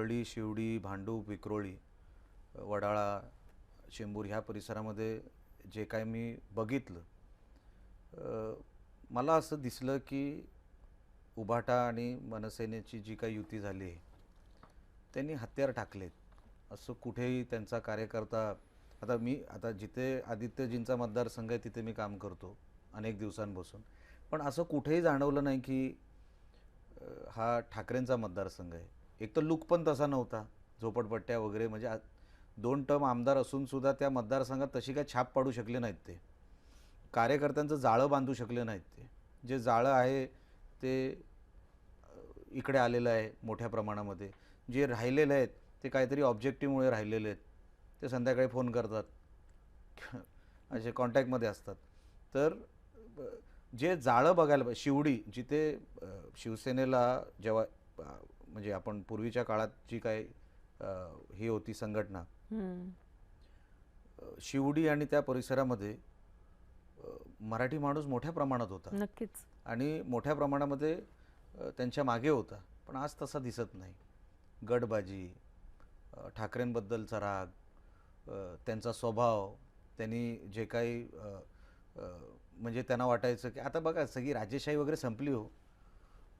परळी, शिवडी, भांडूप, विक्रोळी, वडाळा, चेंबूर ह्या परिसरामध्ये जे काय मी बघितलं, मला असं दिसलं की उभाटा आणि मनसेनेची जी काही युती झाली आहे त्यांनी हत्यार टाकलेत. असं कुठेही त्यांचा कार्यकर्ता, आता जिथे आदित्यजींचा मतदारसंघ आहे तिथे मी काम करतो अनेक दिवसांपासून, पण असं कुठेही जाणवलं नाही की हा ठाकरेंचा मतदारसंघ आहे. एक तर लुक पण तसा नव्हता, झोपडपट्ट्या वगैरे, म्हणजे 2 टर्म आमदार असून सुद्धा त्या मतदारसंघात तशी काय छाप पाडू शकले नाहीत ते. कार्यकर्त्यांचं जाळं बांधू शकले नाहीत ते. जे जाळं आहे ते इकडे आलेलं आहे मोठ्या प्रमाणामध्ये. जे राहिलेले आहेत ते काहीतरी ऑब्जेक्टिव्हमुळे राहिलेले आहेत. ते संध्याकाळी फोन करतात, असे कॉन्टॅक्टमध्ये असतात. तर जे जाळं बघायला पाहिजे, शिवडी जिथे शिवसेनेला जेव्हा म्हणजे आपण पूर्वीच्या काळात जी काही ही होती संघटना, शिवडी आणि त्या परिसरामध्ये मराठी माणूस मोठ्या प्रमाणात होता. नक्कीच. आणि मोठ्या प्रमाणामध्ये त्यांच्या मागे होता. पण आज तसा दिसत नाही. गडबाजी, ठाकरेंबद्दलचा राग, त्यांचा स्वभाव, त्यांनी जे काही म्हणजे त्यांना वाटायचं की आता बघा सगळी राजेशाही वगैरे संपली हो.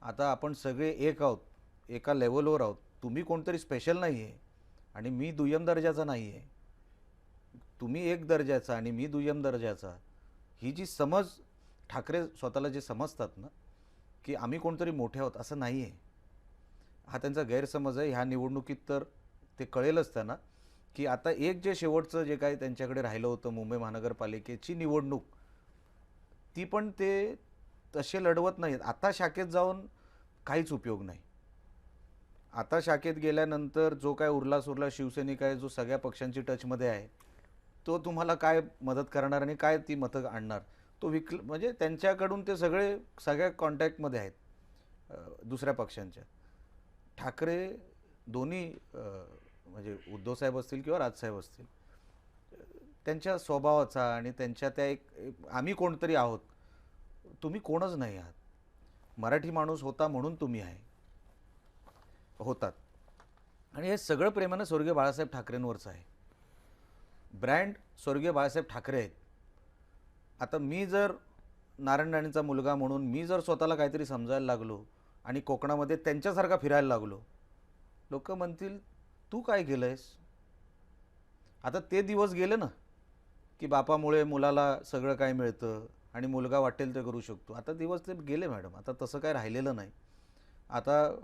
आता आपण सगळे एक आहोत, एका लेवलवर आहोत. तुम्ही कोणतरी स्पेशल नाही आहे आणि मी दुय्यम दर्जाचा नाही आहे. तुम्ही एक दर्जाचा आणि मी दुय्यम दर्जाचा, ही जी समज ठाकरे स्वतःला जे समजतात ना, की आम्ही कोणतरी मोठे आहोत, असं नाही आहे. हा त्यांचा गैरसमज आहे. ह्या निवडणुकीत तर ते कळेलच त्यांना की आता एक जे शेवटचं जे काही त्यांच्याकडे राहिलं होतं मुंबई महानगरपालिकेची निवडणूक, ती पण ते तसे लढवत नाहीत. आता शाखेत जाऊन काहीच उपयोग नाही. आता शाखेत गेल्यानंतर जो काय उरला शिवसैनिक आहे, जो सगळ्या पक्षांची टचमध्ये आहे, तो तुम्हाला काय मदत करणार आणि काय ती मतं आणणार, तो म्हणजे त्यांच्याकडून ते सगळ्या कॉन्टॅक्टमध्ये आहेत दुसऱ्या पक्षांच्या. ठाकरे दोन्ही म्हणजे उद्धवसाहेब असतील किंवा राजसाहेब असतील, त्यांच्या स्वभावाचा आणि त्यांच्या त्या आम्ही कोणतरी आहोत, तुम्ही कोणच नाही आहात. मराठी माणूस होता म्हणून तुम्ही होतात. आणि हे सगळं प्रेमानं स्वर्गीय बाळासाहेब ठाकरेंवरचं आहे. ब्रँड स्वर्गीय बाळासाहेब ठाकरे आहेत. आता मी जर नारायण राणेंचा मुलगा म्हणून मी जर स्वतःला काहीतरी समजायला लागलो आणि कोकणामध्ये त्यांच्यासारखा फिरायला लागलो, लोक म्हणतील तू काय केलं आहेस. आता ते दिवस गेले ना, की बापामुळे मुलाला सगळं काय मिळतं आणि मुलगा वाटेल ते करू शकतो. आता दिवस ते गेले मॅडम. आता तसं काय राहिलेलं नाही. आता